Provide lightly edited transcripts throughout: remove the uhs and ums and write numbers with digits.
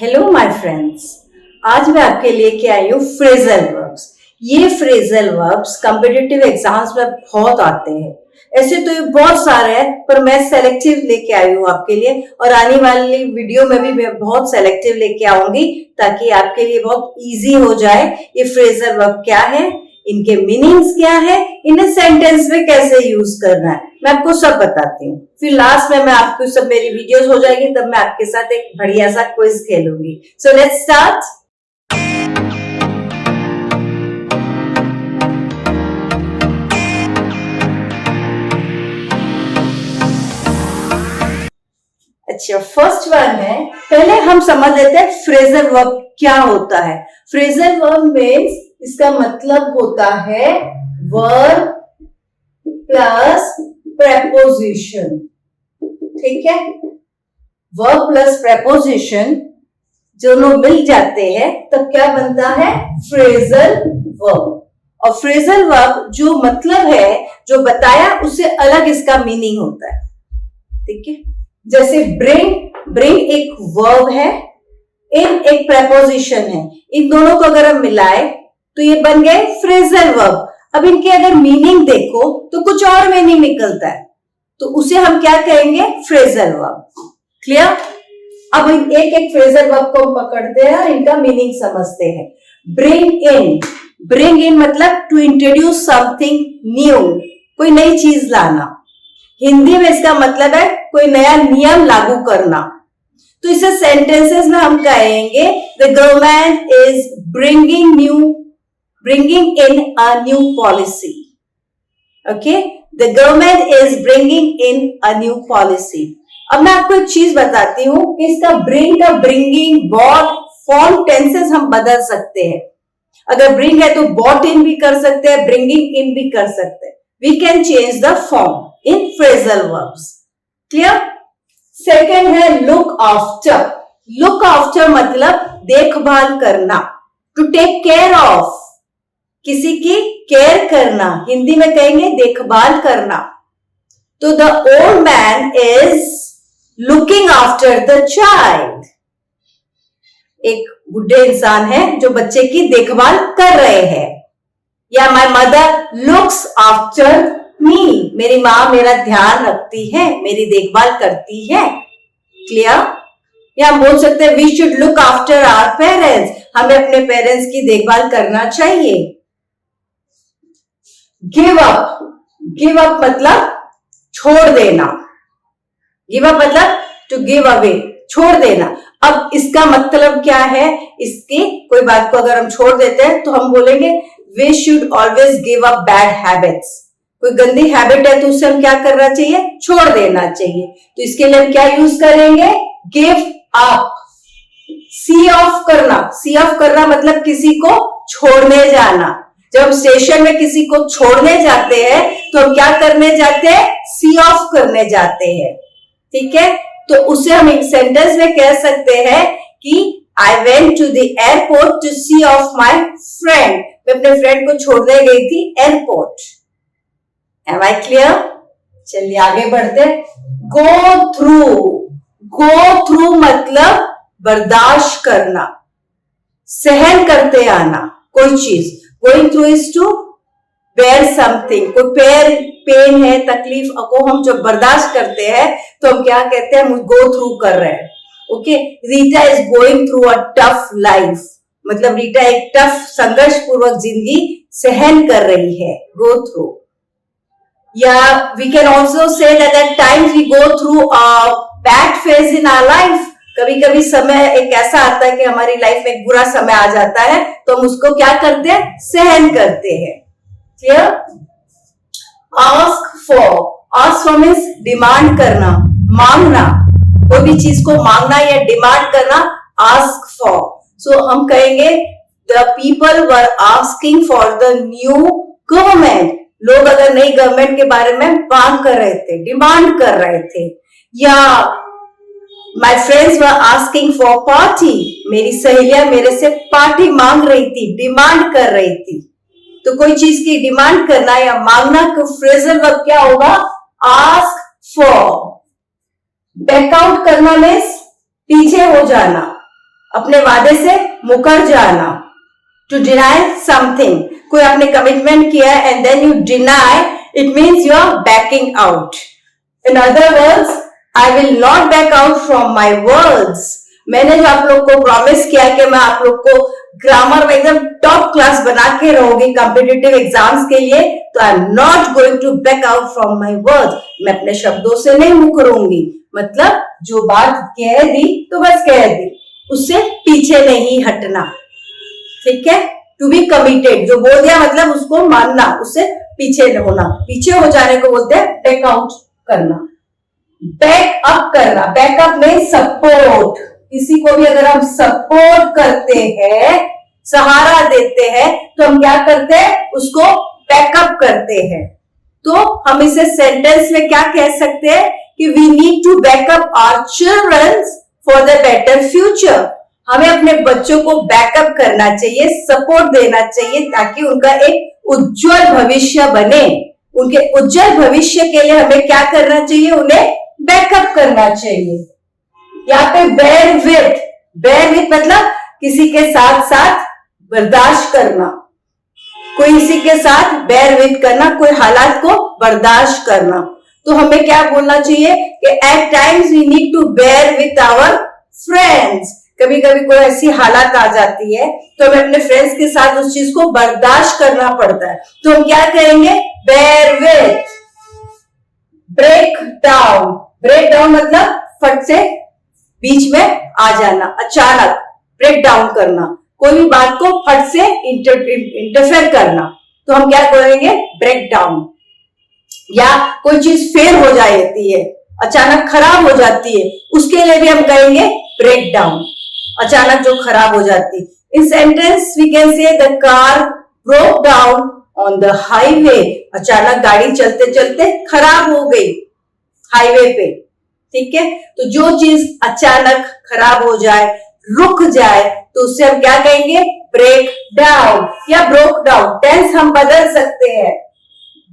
Hello my friends. आज मैं आपके लिए के आई हूँ फ्रेजल वर्ब्स। ये फ्रेजल वर्ब्स कॉम्पिटिटिव एग्जाम्स में बहुत आते हैं। ऐसे तो ये बहुत सारे हैं, पर मैं सेलेक्टिव लेके आई हूँ आपके लिए, और आने वाली वीडियो में भी मैं बहुत सेलेक्टिव लेके आऊंगी ताकि आपके लिए बहुत इजी हो जाए। ये फ्रेजल वर्ब क्या है, इनके मीनिंग्स क्या है, इन्हें सेंटेंस में कैसे यूज करना है, मैं आपको सब बताती हूँ। फिर लास्ट में मैं आपको सब मेरी वीडियोस हो जाएगी, तब मैं आपके साथ एक बढ़िया सा क्विज खेलूंगी। So let's start. अच्छा, फर्स्ट वन है, पहले हम समझ लेते हैं फ्रेजल वर्ब क्या होता है। फ्रेजल वर्ब मीन्स इसका मतलब होता है वर्ब प्लस प्रेपोजिशन। ठीक है, वर्ब प्लस प्रेपोजिशन दोनों मिल जाते हैं तब क्या बनता है, फ्रेजल वर्ब। और फ्रेजल वर्ब जो मतलब है, जो बताया, उससे अलग इसका मीनिंग होता है। ठीक है, जैसे ब्रिंग एक वर्ब है, इन एक प्रेपोजिशन है। इन दोनों को अगर हम मिलाए तो ये बन गए फ्रेजल वर्ब। अब इनके अगर मीनिंग देखो तो कुछ और मीनिंग निकलता है, तो उसे हम क्या कहेंगे, फ्रेजल वर्ब। क्लियर? अब एक एक फ्रेजल वर्ब को हम पकड़ते हैं और इनका मीनिंग समझते हैं। ब्रिंग इन मतलब टू इंट्रोड्यूस समथिंग न्यू, कोई नई चीज लाना। हिंदी में इसका मतलब है कोई नया नियम लागू करना। तो इसे सेंटेंसेस में हम कहेंगे the government is bringing in a new policy. Okay, the government is bringing in a new policy. अब मैं आपको एक चीज बताती हूं कि इसका ब्रिंग का ब्रिंगिंग, बॉट, फॉर्म, टेंसेस हम बदल सकते हैं। अगर ब्रिंग है तो बॉट इन भी कर सकते हैं, ब्रिंगिंग इन भी कर सकते हैं। We can change the form in phrasal verbs. Clear? Second है लुक आफ्टर। लुक आफ्टर मतलब देखभाल करना, टू टेक केयर ऑफ, किसी की केयर करना। हिंदी में कहेंगे देखभाल करना। तो the old man is looking after the child. एक बुढ़े इंसान है जो बच्चे की देखभाल कर रहे हैं। या my mother looks after me, मेरी माँ मेरा ध्यान रखती है, मेरी देखभाल करती है। क्लियर? या हम बोल सकते हैं we should look after our parents, हमें अपने पेरेंट्स की देखभाल करना चाहिए। गिव अप मतलब छोड़ देना। गिव अप मतलब टू गिव अवे, छोड़ देना। अब इसका मतलब क्या है, इसकी कोई बात को अगर हम छोड़ देते हैं तो हम बोलेंगे we should always give up bad habits. कोई गंदी हैबिट है तो उसे हम क्या करना चाहिए, छोड़ देना चाहिए। तो इसके लिए हम क्या यूज करेंगे, गिव अप। सी ऑफ करना मतलब किसी को छोड़ने जाना। जब हम स्टेशन में किसी को छोड़ने जाते हैं तो हम क्या करने जाते हैं, सी ऑफ करने जाते हैं। ठीक है, तो उसे हम एक सेंटेंस में कह सकते हैं कि I went to the airport to see off my friend. मैं अपने फ्रेंड को छोड़ने गई थी एयरपोर्ट। M I clear? चलिए आगे बढ़ते। गो थ्रू मतलब बर्दाश्त करना, सहन करते आना कोई चीज। Going through is to bear something. कोई पेन है, तकलीफ को हम जब बर्दाश्त करते हैं तो हम क्या कहते हैं, हम गो थ्रू कर रहे हैं। Okay, Rita is going through a tough life, मतलब रीटा एक टफ, संघर्ष पूर्वक जिंदगी सहन कर रही है, गो थ्रू। या we can also say that at times we go through a bad phase in our life. कभी कभी समय एक ऐसा आता है कि हमारी लाइफ में एक बुरा समय आ जाता है, तो हम उसको क्या करते हैं, सहन करते हैं। Clear? Ask for means demand करना, मांगना। कोई भी चीज को मांगना या डिमांड करना, आस्क फॉर। सो हम कहेंगे the people were asking for the new government. लोग अगर नई गवर्नमेंट के बारे में मांग कर रहे थे, डिमांड कर रहे थे। या my friends were asking for party, मेरी सहेलियां मेरे से पार्टी मांग रही थी, डिमांड कर रही थी। तो कोई चीज की डिमांड करना या मांगना को फ्रेजल वर्ब क्या होगा, आस्क फॉर। बैक आउट करना मीन्स पीछे हो जाना, अपने वादे से मुकर जाना, टू डिनाई समथिंग, कोई आपने कमिटमेंट किया and then you deny, it means you are backing out. In other words, I will not back out from my words. मैंने जो आप लोग को प्रॉमिस किया कि मैं आप लोग को ग्रामर में एकदम टॉप क्लास बना के रहूंगी कॉम्पिटिटिव एग्जाम्स के लिए, तो I am not going to back out from my words. मैं अपने शब्दों से नहीं मुकरूंगी. मतलब जो बात कह दी तो बस कह दी, उससे पीछे नहीं हटना. ठीक है, टू बी कमिटेड, जो बोल दिया मतलब उसको मानना, उससे पीछे न होना. पीछे हो जाने को बोलते हैं बैक आउट करना. बैक अप करना, बैकअप में सपोर्ट. किसी को भी अगर हम सपोर्ट करते हैं, सहारा देते हैं, तो हम क्या करते हैं, उसको बैकअप करते हैं. तो हम इसे सेंटेंस में क्या कह सकते हैं कि we need to back up our children for the better future. हमें अपने बच्चों को बैकअप करना चाहिए, सपोर्ट देना चाहिए, ताकि उनका एक उज्जवल भविष्य बने. उनके उज्जवल भविष्य के लिए हमें क्या करना चाहिए, उन्हें बैकअप करना चाहिए. यहाँ पे बेयर विथ मतलब किसी के साथ साथ बर्दाश्त करना. कोई इसी के साथ बेयर विथ करना, कोई हालात को बर्दाश्त करना. तो हमें क्या बोलना चाहिए कि at times we need to bear with our friends. कभी कभी कोई ऐसी हालात आ जाती है तो हमें अपने फ्रेंड्स के साथ उस चीज को बर्दाश्त करना पड़ता है. तो हम क्या करेंगे, bear with. Break down, break down मतलब फट से बीच में आ जाना, अचानक ब्रेक डाउन करना, कोई भी बात को फट से इंटरफेयर करना. तो हम क्या करेंगे, ब्रेक डाउन. या कोई चीज फेल हो जाती है, अचानक खराब हो जाती है, उसके लिए भी हम कहेंगे ब्रेक डाउन. अचानक जो खराब हो जाती. In sentence we can say the car broke down on the highway. अचानक गाड़ी चलते चलते खराब हो गई हाईवे पे. ठीक है, तो जो चीज अचानक खराब हो जाए, रुक जाए, तो उससे हम क्या कहेंगे, ब्रेक डाउन या ब्रोक डाउन. टेंस हम बदल सकते हैं.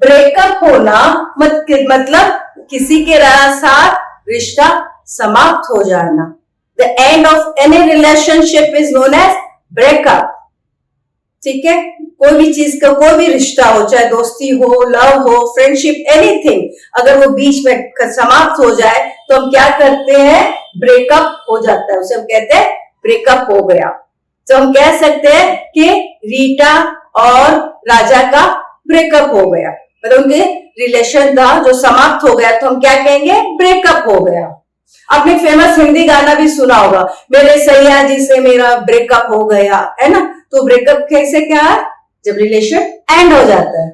ब्रेकअप होना मतलब किसी के साथ रिश्ता समाप्त हो जाना. The end of any relationship is known as breakup. ठीक है, कोई भी चीज का कोई भी रिश्ता हो, चाहे दोस्ती हो, लव हो, फ्रेंडशिप, एनीथिंग, अगर वो बीच में समाप्त हो जाए तो हम क्या करते हैं, ब्रेकअप हो जाता है, उसे हम कहते हैं ब्रेकअप हो गया. तो हम कह सकते हैं कि रीटा और राजा का ब्रेकअप हो गया, मतलब उनके रिलेशन था जो समाप्त हो गया, तो हम क्या कहेंगे, ब्रेकअप हो गया. आपने फेमस हिंदी गाना भी सुना होगा, मेरे सैया जी से मेरा ब्रेकअप हो गया, है ना. तो ब्रेकअप कैसे क्या है, जब रिलेशन एंड हो जाता है.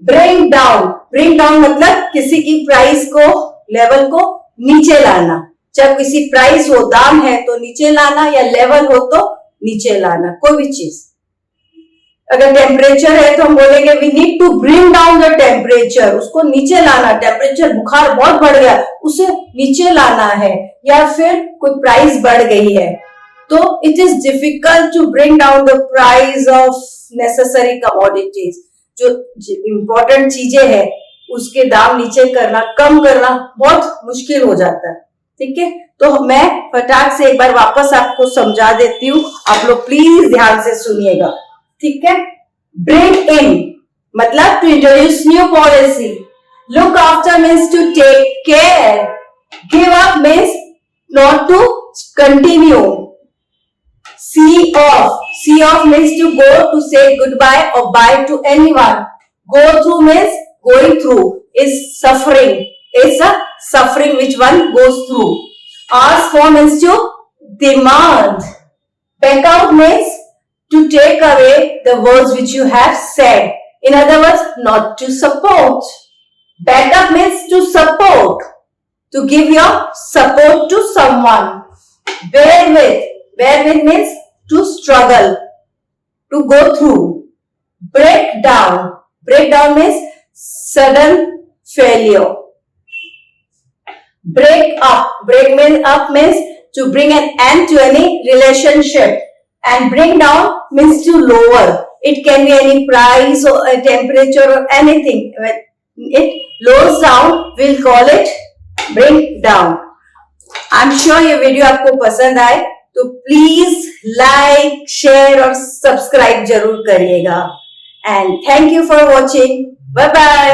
ब्रिंग डाउन मतलब किसी की प्राइस को, लेवल को नीचे लाना. जब किसी प्राइस हो, दाम है तो नीचे लाना, या लेवल हो तो नीचे लाना. कोई भी चीज, अगर टेम्परेचर है तो हम बोलेंगे we need to bring down the temperature. उसको नीचे लाना. टेम्परेचर, बुखार बहुत बढ़ गया, उसे नीचे लाना है. या फिर कोई प्राइस बढ़ गई है, तो it is difficult to bring down the price of necessary commodities. जो इंपॉर्टेंट चीजें हैं उसके दाम नीचे करना, कम करना बहुत मुश्किल हो जाता है. ठीक है, तो मैं फटाक से एक बार वापस आपको समझा देती हूँ, आप लोग प्लीज ध्यान से सुनिएगा. ठीक है, ब्रिंग इन मतलब to introduce new policy. Look after means to take care. Give up means not to continue. See off means to go, to say goodbye or bye to anyone. Go through means going through, is suffering. It's a suffering which one goes through. Ask for means to demand. Back out means to take away the words which you have said. In other words, not to support. Back up means to support, to give your support to someone. Bear with means to struggle, to go through. Break down means sudden failure. Break up means to bring an end to any relationship, and bring down means to lower. It can be any price or a temperature or anything. When it lowers down, we'll call it bring down. I'm sure ये video आपको पसंद आए, तो please like, share और subscribe जरूर करिएगा। And thank you for watching. Bye bye.